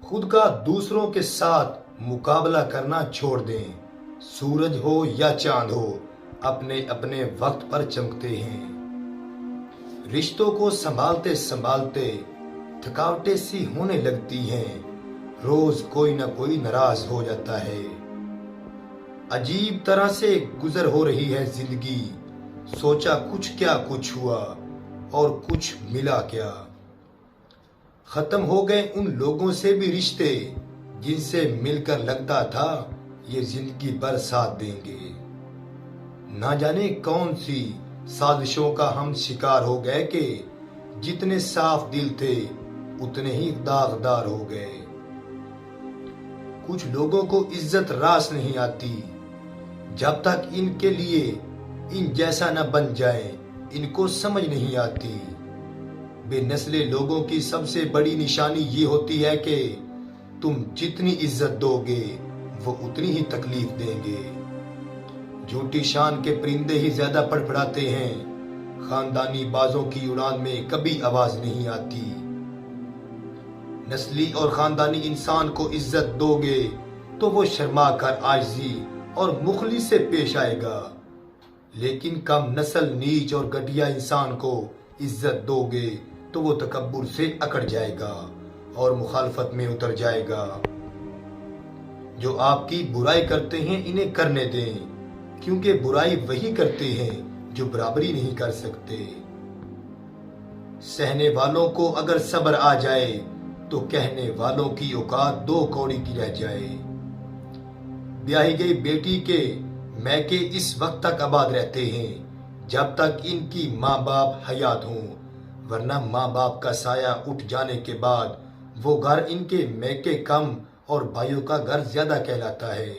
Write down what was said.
خود کا دوسروں کے ساتھ مقابلہ کرنا چھوڑ دیں۔ سورج ہو یا چاند ہو، اپنے اپنے وقت پر چمکتے ہیں۔ رشتوں کو سنبھالتے سنبھالتے تھکاوٹیں سی ہونے لگتی ہیں، روز کوئی نہ کوئی ناراض ہو جاتا ہے۔ عجیب طرح سے گزر ہو رہی ہے زندگی، سوچا کچھ ہوا اور کچھ ملا کیا۔ ختم ہو گئے ان لوگوں سے بھی رشتے، جن سے مل کر لگتا تھا یہ زندگی بھر ساتھ دیں گے۔ نہ جانے کون سی سازشوں کا ہم شکار ہو گئے کہ جتنے صاف دل تھے اتنے ہی داغدار ہو گئے۔ کچھ لوگوں کو عزت راس نہیں آتی، جب تک ان کے لیے ان جیسا نہ بن جائے ان کو سمجھ نہیں آتی۔ بے نسلے لوگوں کی سب سے بڑی نشانی یہ ہوتی ہے کہ تم جتنی عزت دو گے وہ اتنی ہی تکلیف دیں گے۔ جھوٹی شان کے پرندے ہی زیادہ پڑپڑاتے ہیں، خاندانی بازوں کی اڑان میں کبھی آواز نہیں آتی۔ نسلی اور خاندانی انسان کو عزت دو گے تو وہ شرما کر عاجزی اور مخلص سے پیش آئے گا، لیکن کم نسل نیچ اور گھٹیا انسان کو عزت دو گے تو وہ تکبر سے اکڑ جائے گا اور مخالفت میں اتر جائے گا۔ جو آپ کی برائی کرتے ہیں انہیں کرنے دیں، کیونکہ برائی وہی کرتے ہیں جو برابری نہیں کر سکتے۔ سہنے والوں کو اگر صبر آ جائے تو کہنے والوں کی اوقات دو کوڑی کی رہ جائے۔ بیاہی گئی بیٹی کے میکے اس وقت تک آباد رہتے ہیں جب تک ان کی ماں باپ حیات ہوں، ورنہ ماں باپ کا سایہ اٹھ جانے کے بعد وہ گھر ان کے میکے کم اور بھائیوں کا گھر زیادہ کہلاتا ہے۔